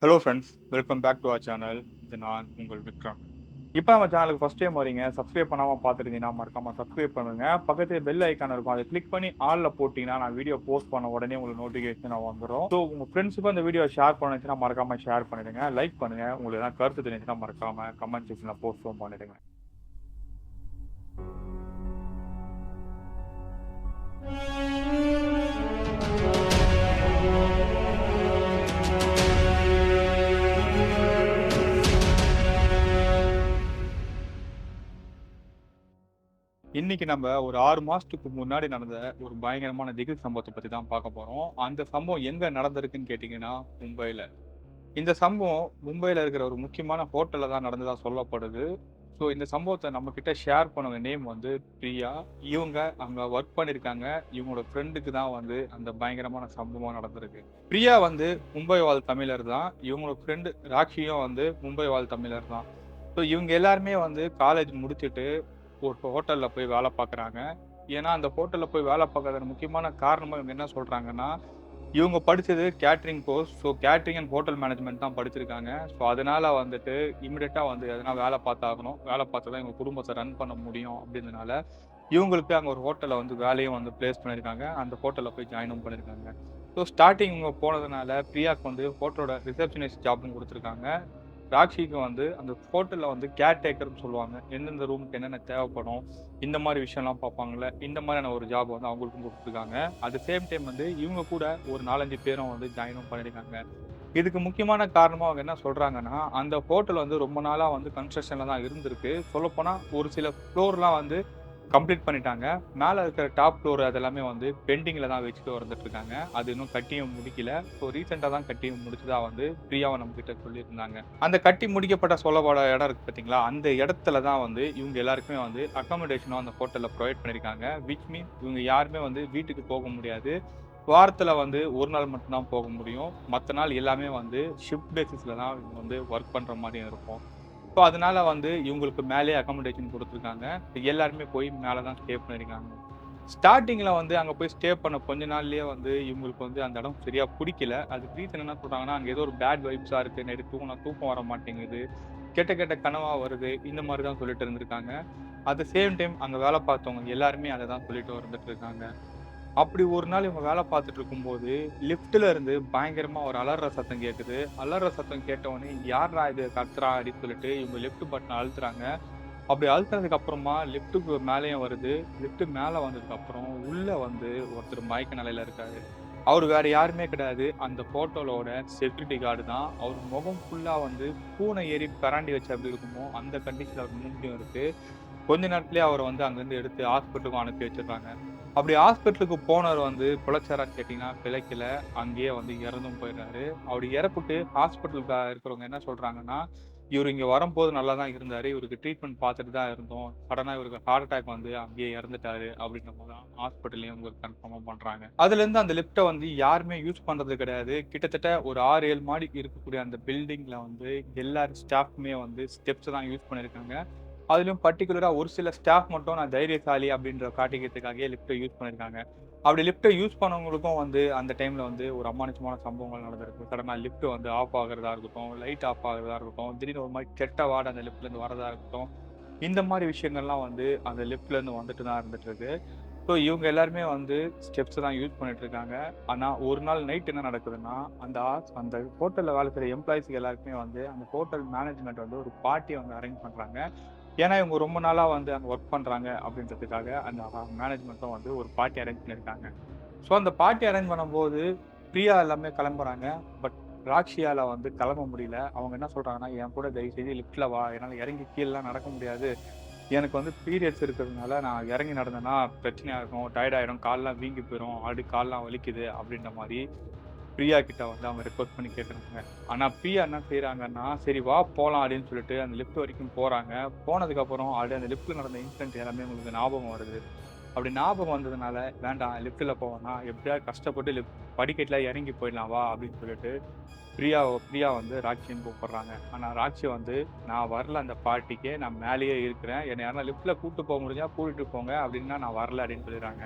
Hello friends, welcome back to our channel. இது நான் உங்கள் விக்ரம். இப்போ நம்ம சேனலுக்கு ஃபஸ்ட் டைம் வரீங்க, சப்ஸ்கிரைப் பண்ணாமல் பார்த்துருந்தீங்கன்னா மறக்காமல் சப்ஸ்கிரைப் பண்ணுங்க. பக்கத்தில் பெல் ஐக்கான் இருக்கும், அதை கிளிக் பண்ணி ஆலில் போட்டிங்கன்னா நான் வீடியோ போஸ்ட் பண்ண உடனே உங்களுக்கு நோட்டிஃபிகேஷன் வந்துடும். ஸோ உங்கள் ஃப்ரெண்ட்ஸுக்கும் அந்த வீடியோ ஷேர் பண்ணுச்சுன்னா மறக்காமல் ஷேர் பண்ணிடுங்க, லைக் பண்ணுங்கள். உங்களுக்கு எதாவது கருத்து தெரிஞ்சுன்னா மறக்காமல் கமெண்ட் செக்ஷனில் போஸ்ட்டும் பண்ணிடுங்க. இன்னைக்கு நம்ம ஒரு 6 மாசத்துக்கு முன்னாடி நடந்த ஒரு பயங்கரமான திகில் சம்பவத்தை பத்தி தான் பார்க்க போறோம். அந்த சம்பவம் எங்க நடந்திருக்குன்னு கேட்டீங்கன்னா, மும்பைல. இந்த சம்பவம் மும்பைல இருக்கிற ஒரு முக்கியமான ஹோட்டல்ல தான் நடந்ததா சொல்லப்படுது. ஸோ இந்த சம்பவத்த நம்ம கிட்ட ஷேர் பண்ணவங்க நேம் வந்து பிரியா. இவங்க அங்க ஒர்க் பண்ணியிருக்காங்க. இவங்களோட ஃப்ரெண்டுக்கு தான் வந்து அந்த பயங்கரமான சம்பவம் நடந்திருக்கு. பிரியா வந்து மும்பை வாழ் தமிழர் தான். இவங்களோட ஃப்ரெண்டு ராக்ஷியும் வந்து மும்பை வாழ் தமிழர் தான். ஸோ இவங்க எல்லாருமே வந்து காலேஜ் முடிச்சுட்டு ஒரு ஹோட்டல்ல போய் வேலை பார்க்குறாங்க. ஏன்னா அந்த ஹோட்டல்ல போய் வேலை பார்க்கறதுக்கு முக்கியமான காரணமா இவங்க என்ன சொல்றாங்கன்னா, இவங்க படிச்சது catering course. So catering and hotel management தான் படிச்சிருக்காங்க. ஸோ அதனால வந்துட்டு இமிடியேட்டா வந்து எதனா வேலை பார்த்தாகணும். வேலை பார்த்தா தான் இவங்க குடும்பத்தை ரன் பண்ண முடியும் அப்படின்றதுனால, இவங்களுக்கு அங்க ஒரு ஹோட்டல்ல வந்து வேலையும் வந்து பிளேஸ் பண்ணியிருக்காங்க. அந்த ஹோட்டல்ல போய் ஜாயினும் பண்ணியிருக்காங்க. ஸோ ஸ்டார்ட்டிங் இவங்க போனதுனால பிரியாக்கு வந்து ஹோட்டலோட ரிசப்ஷனிஸ்ட் ஜாப்னு குடுத்துருக்காங்க. ராக்ஷிக்கு வந்து அந்த ஹோட்டல்ல வந்து கேர் டேக்கர்ன்னு சொல்லுவாங்க. எந்தெந்த ரூமுக்கு என்னென்ன தேவைப்படும், இந்த மாரி விஷயம்லாம் பார்ப்பாங்கல்ல. இந்த மாதிரியான ஒரு ஜாப் வந்து அவங்களுக்கும் குடுத்துருக்காங்க. அட் த சேம் டைம் வந்து இவங்க கூட ஒரு 4, 5 பேரும் வந்து ஜாயினும் பண்ணியிருக்காங்க. இதுக்கு முக்கியமான காரணமா அவங்க என்ன சொல்றாங்கன்னா, அந்த ஹோட்டல் வந்து ரொம்ப நாளா வந்து கன்ஸ்ட்ரக்ஷன்ல தான் இருந்திருக்கு. சொல்லப்போனா ஒரு சில ஃப்ளோர்லாம் வந்து கம்ப்ளீட் பண்ணிட்டாங்க. மேல இருக்கிற டாப் ஃப்ளோர் அதெல்லாமே வந்து பெண்டிங்ல தான் வச்சுட்டு வந்துட்டு இருக்காங்க. அது இன்னும் கட்டியும் முடிக்கல. ஸோ ரீசெண்டா தான் கட்டி முடிச்சதா வந்து பிரியாவும் நம்மகிட்ட சொல்லியிருந்தாங்க. அந்த கட்டி முடிக்கப்பட்ட சொல்லப்பட இடம் இருக்கு பார்த்தீங்களா? அந்த இடத்துல தான் வந்து இவங்க எல்லாருக்குமே வந்து அக்காமடேஷனும் அந்த ஹோட்டல்ல ப்ரொவைட் பண்ணியிருக்காங்க. விச் மீன்ஸ் இவங்க யாருமே வந்து வீட்டுக்கு போக முடியாது. வாரத்துல வந்து 1 நாள் மட்டும் தான் போக முடியும். மத்த நாள் எல்லாமே வந்து ஷிஃப்ட் பேசிஸ்ல தான் இவங்க வந்து ஒர்க் பண்ற மாரி இருக்கும். ஸோ அதனால வந்து இவங்களுக்கு மேலேயே அக்காமடேஷன் குடுத்துருக்காங்க. எல்லாருமே போய் மேல தான் ஸ்டே பண்ணியிருக்காங்க. ஸ்டார்ட்டிங்ல வந்து அங்க போய் ஸ்டே பண்ண கொஞ்ச நாள்லயே வந்து இவங்களுக்கு வந்து அந்த இடம் சரியா புடிக்கல. அதுக்கு ரீசன் என்ன சொல்றாங்கன்னா, அங்க ஏதோ ஒரு பேட் வைப்ஸா இருக்கு. நைட்டு தூங்குனா தூக்கம் வர மாட்டேங்குது. கெட்ட கெட்ட கனவா வருது. இந்த மாரி தான் சொல்லிட்டு இருந்திருக்காங்க. அட் த சேம் டைம் அங்க வேலை பார்த்தவங்க எல்லாருமே அத தான் சொல்லிட்டு வந்துட்டு இருக்காங்க. அப்படி ஒரு நாள் இவங்க வேலை பார்த்துட்டு இருக்கும்போது, லிஃப்ட்ல இருந்து பயங்கரமா ஒரு அலர்ற சத்தம் கேட்குது. அலர்ற சத்தம் கேட்டவுடனே, "யார்றா இது கத்துறா?" அப்படின்னு சொல்லிட்டு இவங்க லிஃப்ட் பட்டன அழுத்துறாங்க. அப்படி அழுத்துனதுக்கு அப்புறமா லிஃப்ட்டுக்கு மேலயும் வருது. லிஃப்ட் மேல வந்ததுக்கு அப்புறம், உள்ள வந்து ஒருத்தர் மயக்க நிலையில இருக்காரு. அவரு வேற யாருமே கிடையாது. அந்த ஹோட்டலோட செக்யூரிட்டி கார்டு தான். அவர் முகம் ஃபுல்லா வந்து பூனை ஏறி பெராண்டி வச்சா எப்படி இருக்குமோ, அந்த கண்டிஷன்ல அவர் மூஞ்சியும் இருக்கு. கொஞ்ச நேரத்திலேயே அவர வந்து அங்கருந்து எடுத்து ஹாஸ்பிட்டலுக்கும் அனுப்பி வச்சுடுறாங்க. அப்படி ஹாஸ்பிட்டலுக்கு போனவர் வந்து பிழைச்சாரான்னு கேட்டீங்கன்னா, பிழைக்கல. அங்கேயே வந்து இறந்தும் போயிடுறாரு. அப்படி இறப்புட்டு ஹாஸ்பிட்டலுக்கு இருக்கிறவங்க என்ன சொல்றாங்கன்னா, இவரு இங்க வரும்போது நல்லா தான் இருந்தாரு. இவருக்கு ட்ரீட்மெண்ட் பார்த்துட்டு தான் இருந்தோம். சடனா இவருக்கு ஹார்ட் அட்டாக் வந்து அங்கேயே இறந்துட்டாரு அப்படின்ற மாரி தான் ஹாஸ்பிட்டல்லயும் உங்களுக்கு கன்ஃபார்மா பண்றாங்க. அதுலேருந்து அந்த லிஃப்ட்ட வந்து யாருமே யூஸ் பண்றது கிடையாது. கிட்டத்தட்ட ஒரு 6, 7 மாடி இருக்கக்கூடிய அந்த பில்டிங்ல வந்து எல்லார் ஸ்டாஃப்மே வந்து ஸ்டெப்ஸ் தான் யூஸ் பண்ணியிருக்காங்க. அதிலும் பர்ட்டிகுலரா ஒரு சில ஸ்டாஃப் மட்டும் நான் தைரியசாலி அப்படின்ற காட்டிக்கிறதுக்காகவே லிஃப்ட்ட யூஸ் பண்ணியிருக்காங்க. அப்படி லிஃப்ட்ட யூஸ் பண்ணவங்களுக்கும் வந்து அந்த டைம்ல வந்து ஒரு அமானுஷமான சம்பவங்கள் நடந்திருக்கு. சடனா லிஃப்ட் வந்து ஆஃப் ஆகுறதா இருக்கட்டும், லைட் ஆஃப் ஆகுறதா இருக்கட்டும், திடீர்னு ஒரு மாரி கெட்ட வாடை அந்த லிஃப்ட்லேருந்து வரதா இருக்கட்டும். இந்த மாரி விஷயங்கள்லாம் வந்து அந்த லிஃப்ட்லேருந்து வந்துட்டு தான் இருந்துட்டு இருக்கு. ஸோ இவங்க எல்லாருமே வந்து ஸ்டெப்ஸ் தான் யூஸ் பண்ணிட்டு இருக்காங்க. ஆனா ஒரு நாள் நைட் என்ன நடக்குதுன்னா, அந்த ஹோட்டல்ல வேலை செய்ற எம்ப்ளாயீஸ்க்கு எல்லாருக்குமே வந்து அந்த ஹோட்டல் மேனேஜ்மெண்ட் வந்து ஒரு பார்ட்டிய வந்து அரேஞ்ச் பண்றாங்க. ஏன்னா, இவங்க ரொம்ப நாளா வந்து அங்க ஒர்க் பண்றாங்க அப்படின்றதுக்காக, அந்த மேனேஜ்மெண்ட்டும் வந்து ஒரு பார்ட்டி அரேஞ்ச் பண்ணியிருக்காங்க. ஸோ, அந்த பார்ட்டி அரேஞ்ச் பண்ணும்போது, பிரியா எல்லாமே கிளம்புறாங்க. பட் ராக்ஷியால வந்து கிளம்ப முடியல. அவங்க என்ன சொல்றாங்கன்னா, "என் கூட தயவு செஞ்சு லிஃப்ட்ல வா. என்னால இறங்கி கீழலாம் நடக்க முடியாது. எனக்கு வந்து பீரியட்ஸ் இருக்கிறதுனால நான் இறங்கி நடந்தேன்னா பிரச்சனையா இருக்கும். டயர்ட் ஆயிடும். கால்லாம் வீங்கி போயிரும். ஆல்ரெடி கால்லாம் வலிக்குது." அப்படின்ற மாரி பிரியா கிட்ட வந்து அவங்க ரெக்வெஸ்ட் பண்ணி கேட்குறாங்க. ஆனா பிரியா என்ன செய்றாங்கன்னா, "சரி வா போலாம்" அப்படின்னு சொல்லிட்டு அந்த லிஃப்ட் வரைக்கும் போறாங்க. போனதுக்கப்புறம் ஆல்ரெடி அந்த லிஃப்ட்ல நடந்த இன்சிடென்ட் எல்லாமே உங்களுக்கு ஞாபகம் வருது. அப்படி ஞாபகம் வந்ததுனால, "வேண்டாம் லிஃப்ட்ல போ வேணாம். எப்படியாவது கஷ்டப்பட்டு படிக்கட்டுல இறங்கி போயிடலாம் வா" அப்படின்னு சொல்லிட்டு பிரியா வந்து ராக்ஷின்னு கூப்பிடுறாங்க. ஆனா ராக்ஷி வந்து, "நான் வரல அந்த பார்ட்டிக்கு. நான் மேலேயே இருக்கிறேன். என்னை யாருனா லிஃப்ட்ல கூட்டிட்டு போக முடிஞ்சா கூட்டிட்டு போங்க. அப்படின்னா நான் வரல" அப்படின்னு சொல்லிடுறாங்க.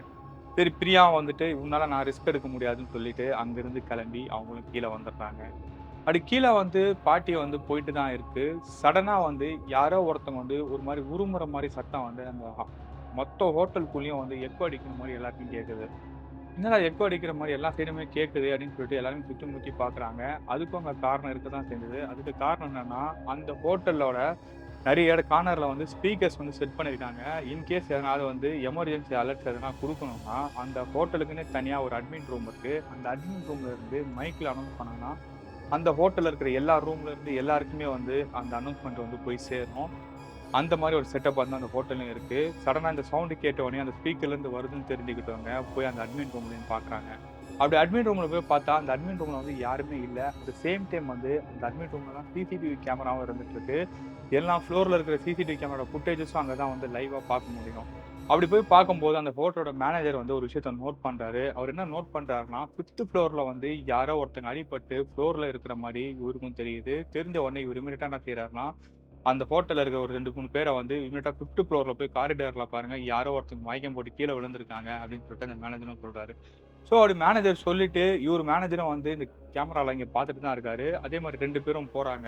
சரி பிரியா வந்துட்டு, "உன்னால நான் ரிஸ்க் எடுக்க முடியாதுன்னு" சொல்லிட்டு அங்கிருந்து கிளம்பி அவங்களும் கீழ வந்துடுறாங்க. அப்படி கீழ வந்து பாட்டி வந்து போயிட்டு தான் இருக்கு. சடனா வந்து யாரோ ஒருத்தவங்க வந்து ஒரு மாரி உருமுற மாரி சத்தம் வந்து அந்த மொத்த ஹோட்டலுக்குள்ளயும் வந்து எக்கோ அடிக்கிற மாரி எல்லாருக்கும் கேட்குது. என்னடா எக்கோ அடிக்கிற மாரி எல்லா சைடுமே கேட்குது அப்படின்னு சொல்லிட்டு எல்லாரும் சுத்தி முத்தி பார்க்குறாங்க. அதுக்கும் அங்க காரணம் இருக்க தான் செஞ்சது. அதுக்கு காரணம் என்னன்னா, அந்த ஹோட்டலோட நெறைய கார்னர்ல வந்து ஸ்பீக்கர்ஸ் வந்து செட் பண்ணியிருக்காங்க. இன்கேஸ் எதனாவது வந்து எமர்ஜென்சி அலர்ட்ஸ் எதனா குடுக்கணும்னா, அந்த ஹோட்டலுக்குன்னே தனியா ஒரு அட்மின் ரூம் இருக்கு. அந்த அட்மின் ரூம்ல இருந்து மைக்ல அனௌன்ஸ் பண்ணாங்கன்னா, அந்த ஹோட்டல்ல இருக்கிற எல்லா ரூம்ல இருந்து எல்லாருக்குமே வந்து அந்த அனௌன்ஸ்மென்ட் வந்து போய் சேரும். அந்த மாரி ஒரு செட்டப் வந்து அந்த ஹோட்டல்லயும் இருக்கு. சடனா இந்த சவுண்ட் கேட்ட உடனே அந்த ஸ்பீக்கர்ல இருந்து வருதுன்னு தெரிஞ்சுக்கிட்டவங்க போய் அந்த அட்மின் ரூம்லயும் பார்க்குறாங்க. அப்படி அட்மின் ரூம்ல போய் பார்த்தா, அந்த அட்மின் ரூம்ல வந்து யாருமே இல்ல. அட் த சேம் டைம் வந்து அந்த அட்மின் ரூம்ல தான் சிசிடிவி கேமராவும் இருந்துட்டு இருக்கு. எல்லா ஃப்ளோர்ல இருக்கிற சிசிடிவி கேமரா ஃபுட்டேஜஸும் அங்க தான் வந்து லைவா பார்க்க முடியும். அப்படி போய் பார்க்கும்போது அந்த ஹோட்டலோட மேனேஜர் வந்து ஒரு விஷயத்த நோட் பண்றாரு. அவரு என்ன நோட் பண்றாருன்னா, 5த் ஃப்ளோர்ல வந்து யாரோ ஒருத்தங்க அடிபட்டு ஃப்ளோர்ல இருக்கிற மாரி இவருக்கும் தெரியுது. தெரிஞ்ச உடனே இவரு இம்மீடியட்டா என்ன செய்றாருன்னா, அந்த ஹோட்டல்ல இருக்க ஒரு 2, 3 பேர வந்து இம்மீடியட்டா 5த் ஃப்ளோர்ல போய் காரிடார்ல பாருங்க, யாரோ ஒருத்தங்க மயக்கம் போட்டு கீழ விழுந்திருக்காங்க அப்படின்னு சொல்லிட்டு அந்த மேனேஜரும் சொல்றாரு. ஸோ அவரு மேனேஜர் சொல்லிட்டு, இவரு மேனேஜரும் வந்து இந்த கேமரால இங்க பார்த்துட்டு தான் இருக்காரு. அதே மாரி 2 பேரும் போறாங்க.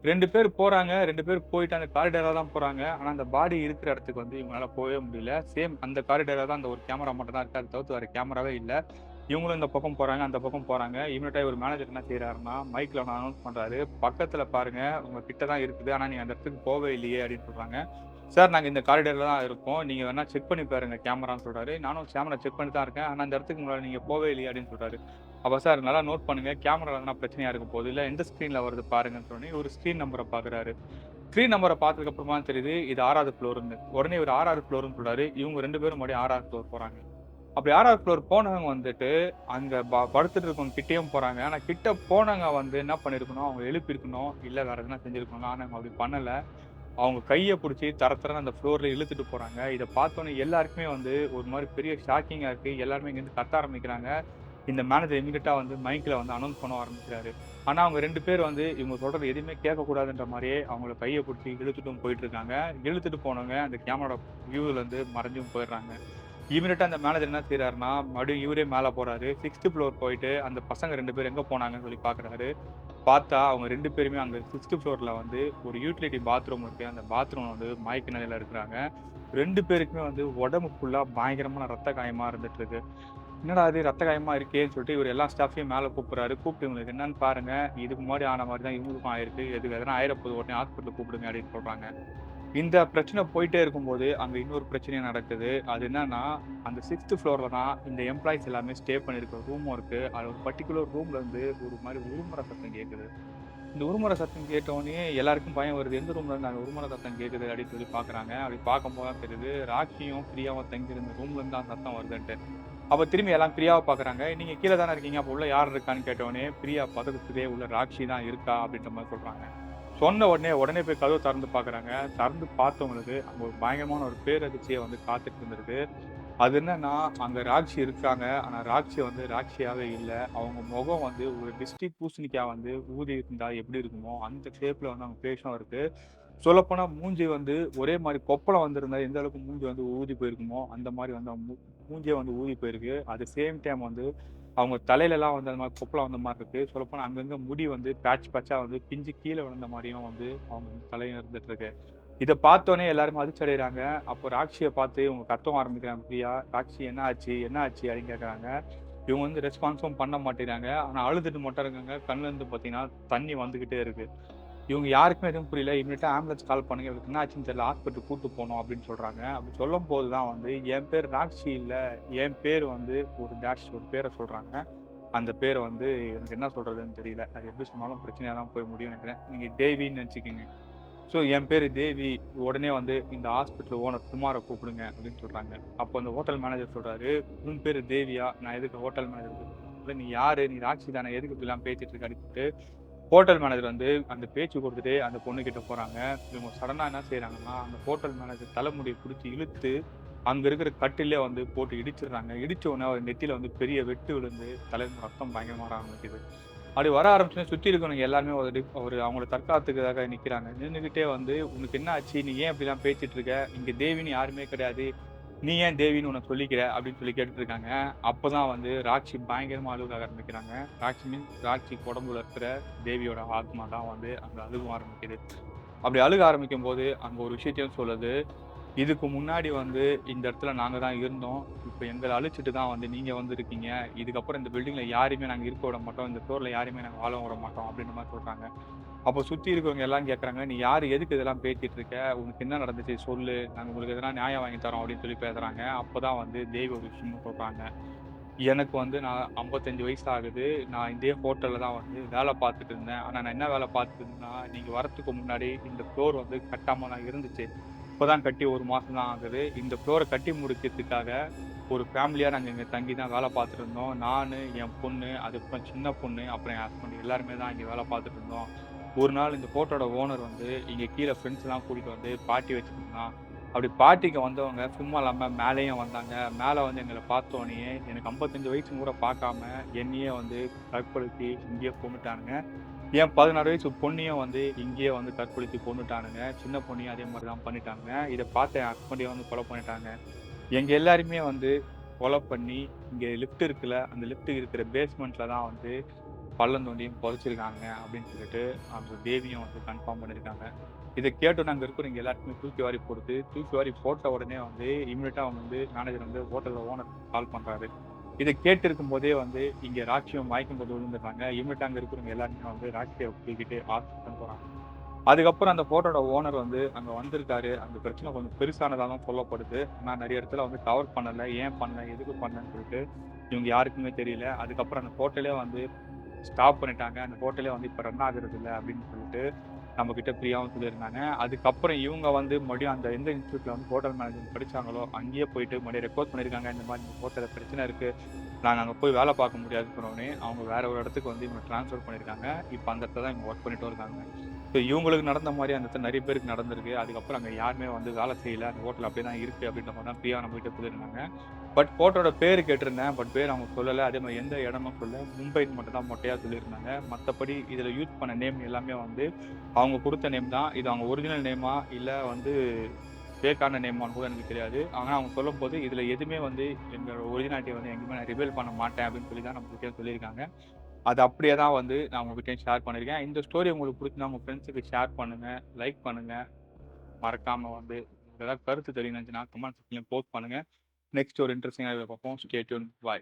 2 பேர் போறாங்க. 2 பேர் போயிட்டு அந்த காரிடாரா தான் போறாங்க. ஆனா அந்த பாடி இருக்கிற இடத்துக்கு வந்து இவங்களால போவே முடியல. சேம் அந்த காரிடார்ல தான் அந்த ஒரு கேமரா மட்டும் தான் இருக்கு. அத தவிர்த்து வேற கேமராவே இல்ல. இவங்களும் இந்த பக்கம் போறாங்க, அந்த பக்கம் போறாங்க. இம்மீடியட்டா இவரு மேனேஜர் என்ன செய்றாருன்னா, மைக்ல ஒண்ணு அனௌன்ஸ் பண்றாரு. "பக்கத்துல பாருங்க, உங்க கிட்ட தான் இருக்குது. ஆனா நீங்க அந்த இடத்துக்கு போவே இல்லையே" அப்படின்னு சொல்றாங்க. "சார் நாங்க இந்த காரிடார்ல தான் இருக்கோம். நீங்க வேணா செக் பண்ணி பாருங்க கேமரான்னு" சொல்றாரு. நானும் கேமரா செக் பண்ணி தான் இருக்கேன். ஆனா அந்த இடத்துக்கு உங்களால நீங்க போவே இல்லையே அப்படின்னு சொல்றாரு. அப்ப சார் நல்லா நோட் பண்ணுங்க. கேமரால எதனா பிரச்சனையா இருக்க போகுது. இல்ல எந்த ஸ்க்ரீன்ல வருது பாருங்கன்னு சொன்னோனே, ஒரு ஸ்க்ரீன் நம்பர பார்க்குறாரு. ஸ்க்ரீன் நம்பர பார்த்ததுக்கு அப்புறமா தான் தெரியுது, இது 6வது ஃப்ளோர்ன்னு. உடனே இவரு 6வது ஃப்ளோர்ன்னு சொல்றாரு. இவங்க 2 பேரும் மறுபடியும் 6வது ஃப்ளோர் போறாங்க. அப்படி 6வது ஃப்ளோர் போனவங்க வந்துட்டு, அங்க படுத்துட்டு இருக்கவங்க கிட்டயும் போறாங்க. ஆனா கிட்ட போனவங்க வந்து என்ன பண்ணியிருக்கணும், அவங்க எழுப்பியிருக்கணும். இல்ல வேற எதுனா செஞ்சிருக்கணும். ஆனா அவங்க அப்படி பண்ணல. அவங்க கைய புடிச்சு தர தரன்னு அந்த ஃப்ளோர்ல இழுத்துட்டு போறாங்க. இத பார்த்தோனே எல்லாருக்குமே வந்து ஒரு மாரி பெரிய ஷாக்கிங்கா இருக்கு. எல்லாருமே இங்கேருந்து கத்த ஆரம்பிக்கிறாங்க. இந்த மேனேஜர் இம்மீடியட்டா வந்து மைக்ல வந்து அனௌன்ஸ் பண்ண ஆரம்பிக்கிறாரு. ஆனா அவங்க 2 பேர் வந்து இவங்க சொல்றது எதுவுமே கேட்கக்கூடாதுன்ற மாரியே அவங்கள கைய புடிச்சு இழுத்துட்டும் போயிட்டு இருக்காங்க. இழுத்துட்டு போனவங்க அந்த கேமரா வியூல இருந்து மறைஞ்சும் போயிடுறாங்க. இம்மீடியட்டா அந்த மேனேஜர் என்ன செய்றாருன்னா, மறுபடியும் இவரே மேல போறாரு. 6த் ஃப்ளோர் போயிட்டு அந்த பசங்க 2 பேரும் எங்க போனாங்கன்னு சொல்லி பார்க்குறாரு. பார்த்தா அவங்க 2 பேருமே அங்க 6த் ஃப்ளோர்ல வந்து ஒரு யூட்டிலிட்டி பாத்ரூம் இருக்கு. அந்த பாத்ரூம்ல வந்து மயக்க நிலையில இருக்கிறாங்க. 2 பேருக்குமே வந்து உடம்பு ஃபுல்லா பயங்கரமான ரத்த காயமா இருந்துட்டு இருக்கு. என்னடா இது ரத்த காயமா இருக்கேன்னு சொல்லிட்டு இவரு எல்லா ஸ்டாஃப்பையும் மேல கூப்பிடுறாரு. கூப்பிட்டு இவங்களுக்கு என்னன்னு பாருங்க. இதுக்கு முன்னாடி ஆன மாரி தான் இவங்களுக்கும் ஆயிருக்கு. எதுக்கு எதனா ஆயிரப்போது உடனே ஹாஸ்பிட்டல் கூப்பிடுங்க அப்படின்னு சொல்றாங்க. இந்த பிரச்சனை போயிட்டே இருக்கும்போது, அங்க இன்னொரு பிரச்சனையும் நடக்குது. அது என்னன்னா, அந்த 6த் ஃப்ளோர்ல தான் இந்த எம்ப்ளாயீஸ் எல்லாமே ஸ்டே பண்ணியிருக்க ரூமும் இருக்கு. அதுல ஒரு பர்ட்டிகுலர் ரூம்ல இருந்து ஒரு மாரி உருமுற சத்தம் கேட்குது. இந்த உருமுற சத்தம் கேட்டவுனே எல்லாருக்கும் பயம் வருது. எந்த ரூம்ல இருந்து அந்த உருமுற சத்தம் கேட்குது அப்படின்னு சொல்லி பார்க்குறாங்க. அப்படி பார்க்கும்போது தான் தெரியுது, ராக்கியும், பிரியாவும் தங்கியிருந்த ரூம்ல இருந்து தான் சத்தம் வருதுன்ட்டு. அப்ப திரும்பி எல்லாம் பிரியாவ பார்க்குறாங்க. "நீங்க கீழ தானே இருக்கீங்க. அப்ப உள்ள யார் இருக்கான்னு?" கேட்டவுனே, பிரியா பதட்டத்திலேயே உள்ள ராக்ஷி தான் இருக்கா அப்படின்ற மாரி சொல்றாங்க. சொன்ன உடனே போய் கதவ தொறந்து பார்க்குறாங்க. தொறந்து பார்த்தவங்களுக்கு அங்க ஒரு பயங்கரமான ஒரு பேரதிர்ச்சியே வந்து காத்துட்டு இருந்திருக்கு. அது என்னன்னா, அங்க ராக்ஷி இருக்காங்க. ஆனா ராக்ஷி வந்து ராக்ஷியாவே இல்ல. அவங்க முகம் வந்து ஒரு டிஸ்டி பூசணிக்கா வந்து ஊதி இருந்தா எப்படி இருக்குமோ, அந்த ஷேப்ல வந்து அவங்க ஃபேஸும் இருக்கு. சொல்லப்போனா மூஞ்சி வந்து ஒரே மாரி கொப்பளம் வந்திருந்தா எந்த அளவுக்கு மூஞ்சி வந்து ஊதி போயிருக்குமோ, அந்த மாரி வந்து அவங்க மூஞ்சியே வந்து ஊதி போயிருக்கு. அட் த சேம் டைம் வந்து அவங்க தலையிலலாம் வந்து அந்த மாரி கொப்பளம் வந்த மாரி இருக்கு. சொல்லப்போனா அங்கங்க முடி வந்து பேட்ச்சா வந்து பிஞ்சு கீழ விழுந்த மாரியும் வந்து அவங்க தலையும் இருந்துட்டு இருக்கு. இத பார்த்தோனே எல்லாருமே அதிர்ச்சி அடையறாங்க. அப்போ ராக்ஷிய பார்த்து இவங்க கத்தவும் ஆரம்பிக்கிறாங்க பிரியா. "ராக்ஷி என்ன ஆச்சு? என்ன ஆச்சு?" அப்படின்னு கேட்கறாங்க. இவங்க வந்து ரெஸ்பான்ஸும் பண்ண மாட்டேங்கிறாங்க. ஆனா அழுதுட்டு மட்டும் இருக்காங்க. கண்ணுல இருந்து பார்த்தீங்கன்னா, தண்ணி வந்துகிட்டே இருக்கு. இவங்க யாருக்குமே எதுவும் புரியல. இம்மீடியட்டா ஆம்புலன்ஸ் கால் பண்ணுங்க. இவளுக்கு என்ன ஆச்சுன்னு தெரியல. ஹாஸ்பிட்டல் கூட்டு போணும் அப்படின்னு சொல்றாங்க. அப்படி சொல்லும்போது தான் வந்து என் பேர் ராக்ஷி இல்ல. என் பேர் வந்து ஒரு டேஷ் ஒரு பேர சொல்றாங்க. அந்த பேர வந்து எனக்கு என்ன சொல்றதுன்னு தெரியல. அது எப்படி சொன்னாலும் பிரச்சனையா தான் போய் முடியும்னு நெனைக்கிறேன். நீங்க தேவின்னு நெனச்சுக்கங்க. ஸோ என் பேரு தேவி. உடனே வந்து இந்த ஹாஸ்பிட்டல் ஓனர் குமார கூப்பிடுங்க அப்படின்னு சொல்றாங்க. அப்போ அந்த ஹோட்டல் மேனேஜர் சொல்றாரு, "உன் பேரு தேவியா? நான் எதுக்கு ஹோட்டல் மேனேஜர் கூப்பிடணும்? நீ யாரு? நீ ராக்ஷி தானே? எதுக்கு இப்படிலாம் பேசிட்டு இருக்க?" அப்படின்னு சொல்லிட்டு ஹோட்டல் மேனேஜர் வந்து அந்த பேச்சு குடுத்துட்டு அந்த பொண்ணுகிட்ட போறாங்க. இவங்க சடனா என்ன செய்றாங்கன்னா, அந்த ஹோட்டல் மேனேஜர் தலைமுடிய புடிச்சு இழுத்து, அங்க இருக்கிற கட்டிலே வந்து போட்டு இடிச்சிடுறாங்க. இடிச்ச உடனே அவர் நெத்தியில வந்து பெரிய வெட்டு விழுந்து, தலையில ரத்தம் பயங்கரமா வர ஆரம்பிக்குது. அப்படி வர ஆரம்பிச்சோனே சுத்தி இருக்கிறவங்க எல்லாருமே ஒரு அவங்கள தற்காத்துக்காக நிக்கிறாங்க. நின்னுகிட்டே வந்து, "உனக்கு என்ன ஆச்சு? நீ ஏன் இப்படிலாம் பேசிட்டு இருக்க? இங்க தேவின்னு யாருமே கிடையாது. நீ ஏன் தேவின்னு உன்னை சொல்லிக்கிற அப்படின்னு சொல்லி கேட்டுட்டு இருக்காங்க. அப்பதான் வந்து ராட்சி பயங்கரமா அழுக ஆரம்பிக்கிறாங்க. ராட்சி மீன்ஸ் ராட்சி உடம்புல இருக்கிற தேவியோட ஆத்மா தான் வந்து அங்க அழுக ஆரம்பிக்குது. அப்படி அழுக ஆரம்பிக்கும் போது அங்க ஒரு விஷயத்தையும் சொல்லுது. இதுக்கு முன்னாடி வந்து இந்த இடத்துல நாங்க தான் இருந்தோம். இப்ப எங்கள அழிச்சுட்டு தான் வந்து நீங்க வந்திருக்கீங்க. இதுக்கப்புறம் இந்த பில்டிங்ல யாரையுமே நாங்க இருக்க விட மாட்டோம். இந்த ஃப்ளோர்ல யாரையுமே நாங்க வாழ விட மாட்டோம் அப்படின்ற மாரி சொல்றாங்க. அப்போ சுத்தி இருக்கிறவங்க எல்லாம் கேட்கறாங்க, "நீ யாரு? எதுக்கு இதெல்லாம் பேசிட்டு இருக்க? உனக்கு என்ன நடந்துச்சு? சொல்லு. நாங்க உங்களுக்கு எதனா நியாயம் வாங்கி தரோம்." அப்படின்னு சொல்லி பேசுறாங்க. அப்பதான் வந்து தேவி ஒரு விஷயமும் சொல்றாங்க. எனக்கு வந்து நான் 55 வயசு ஆகுது. நான் இதே ஹோட்டல்ல தான் வந்து வேலை பார்த்துட்டு இருந்தேன். ஆனா நான் என்ன வேலை பார்த்துட்டு இருந்தேன்னா, நீங்க வரதுக்கு முன்னாடி இந்த ஃப்ளோர் வந்து கட்டாம தான் இருந்துச்சு. இப்பதான் கட்டி 1 மாசம் தான் ஆகுது. இந்த ஃப்ளோர கட்டி முடிக்கிறதுக்காக ஒரு ஃபேமிலியா நாங்க இங்க தங்கி தான் வேலை பார்த்துட்டு இருந்தோம். நானு, என் பொண்ணு, அதுக்கப்புறம் சின்ன பொண்ணு, அப்புறம் என் ஹஸ்பண்ட் எல்லாருமே தான் இங்க வேலை பார்த்துட்டு இருந்தோம். ஒரு நாள் இந்த ஹோட்டலோட ஓனர் வந்து இங்க கீழ ஃப்ரெண்ட்ஸ்லாம் கூட்டிட்டு வந்து பார்ட்டி வச்சிருந்தான். அப்படி பார்ட்டிக்கு வந்தவங்க சும்மா இல்லாம மேலயும் வந்தாங்க. மேல வந்து எங்கள பார்த்தோனயே எனக்கு 55 வயசுன்னு கூட பார்க்காம என்னையே வந்து கற்பழிச்சு இங்கேயே கொன்னுட்டானுங்க. என் 16 வயசு பொண்ணையும் வந்து இங்கேயே வந்து கற்பழிச்சு கொன்னுட்டானுங்க. சின்ன பொண்ணையும் அதே மாரி தான் பண்ணிட்டானுங்க. இத பார்த்த என் ஹஸ்பண்டையும் வந்து கொலை பண்ணிட்டாங்க. எங்க எல்லாரையுமே வந்து கொலை பண்ணி, இங்க லிஃப்ட் இருக்குல்ல, அந்த லிஃப்ட் இருக்கிற பேஸ்மெண்ட்ல தான் வந்து பள்ளம் தோண்டியும் புதைச்சிருக்காங்க அப்படின்னு சொல்லிட்டு அந்த தேவியும் வந்து கன்ஃபார்ம் பண்ணியிருக்காங்க. இத கேட்டோனே அங்க இருக்கிறவங்க எல்லாருக்குமே தூக்கி வாரி போடுது. தூக்கி வாரி போட்ட உடனே வந்து இம்மீடியட்டா அவங்க வந்து மேனேஜர் வந்து ஹோட்டல்ல ஓனருக்கு கால் பண்றாரு. இத கேட்டிருக்கும் போதே வந்து இங்க ராட்சியும் மயக்கம் போட்டு விழுந்துடுறாங்க. இம்மீடியட்டா அங்க இருக்கிறவங்க எல்லாருமே வந்து ராட்சிய தூக்கிட்டு ஹாஸ்பிட்டல் போறாங்க. அதுக்கப்புறம் அந்த ஹோட்டலோட ஓனர் வந்து அங்க வந்திருக்காரு. அந்த பிரச்சனை கொஞ்சம் பெருசானதா தான் சொல்லப்படுது. ஆனா நெறைய இடத்துல வந்து கவர் பண்ணல. ஏன் பண்ணல? எதுக்கு பண்ணலன்னு சொல்லிட்டு இவங்க யாருக்குமே தெரியல. அதுக்கப்புறம் அந்த ஹோட்டலே வந்து ஸ்டாப் பண்ணிட்டாங்க. அந்த ஹோட்டலே வந்து இப்ப ரன் ஆகுறதில்ல அப்படின்னு சொல்லிட்டு நம்மகிட்ட பிரியாவும் சொல்லியிருந்தாங்க. அதுக்கப்புறம் இவங்க வந்து மறுபடியும் அந்த எந்த இன்ஸ்டிடியூட்ல வந்து ஹோட்டல் மேனேஜ்மென்ட் படிச்சாங்களோ, அங்கேயே போயிட்டு மறுபடியும் ரெக்வெஸ்ட் பண்ணியிருக்காங்க. இந்த மாரி இந்த ஹோட்டல்ல பிரச்சனை இருக்கு. நாங்க அங்க போய் வேலை பார்க்க முடியாதுன்னு சொன்னோனே, அவங்க வேற ஒரு இடத்துக்கு வந்து இவங்க ட்ரான்ஸ்ஃபர் பண்ணியிருக்காங்க. இப்ப அந்த இடத்துல தான் இவங்க ஒர்க் பண்ணிட்டும் இருக்காங்க. ஸோ இவங்களுக்கு நடந்த மாரி அந்த இடத்துல நெறைய பேருக்கு நடந்திருக்கு. அதுக்கப்புறம் அங்க யாருமே வந்து வேலை செய்யல. அந்த ஹோட்டல் அப்படியே தான் இருக்கு அப்படின்ற மாரி தான் பிரியா நம்மகிட்ட சொல்லியிருந்தாங்க. பட் ஹோட்டலோட பேரு கேட்டிருந்தேன். பட் பேர் அவங்க சொல்லல. அதே மாரி எந்த இடமும் சொல்லல. மும்பைன்னு மட்டும் தான் மொட்டையா சொல்லியிருந்தாங்க. மத்தபடி இதுல யூஸ் பண்ண நேம் எல்லாமே வந்து அவங்க குடுத்த நேம் தான். இது அவங்க ஒரிஜினல் நேமா? இல்ல வந்து ஃபேக்கான நேமான்னு கூட எனக்கு தெரியாது. ஆனா அவங்க சொல்லும்போது, "இதுல எதுவுமே வந்து எங்களோட ஒரிஜினாலிட்டிய வந்து எங்கேயுமே நான் ரிவீல் பண்ண மாட்டேன்." அப்படின்னு சொல்லி தான் நம்மகிட்ட சொல்லியிருக்காங்க. அது அப்படியே தான் வந்து நான் உங்ககிட்டயும் ஷேர் பண்ணியிருக்கேன். இந்த ஸ்டோரி உங்களுக்கு புடிச்சிருந்தா உங்க ஃப்ரெண்ட்ஸுக்கு ஷேர் பண்ணுங்க, லைக் பண்ணுங்க. மறக்காம வந்து உங்களுக்கு ஏதாவது கருத்து தெரியும்னு நெனச்சுன்னா கமெண்ட் செக்ஷன்ல போஸ்ட் பண்ணுங்க. நெக்ஸ்ட் ஒரு இன்ட்ரஸ்டிங்கான வீடியோல பார்ப்போம். Stay tune. பாய்.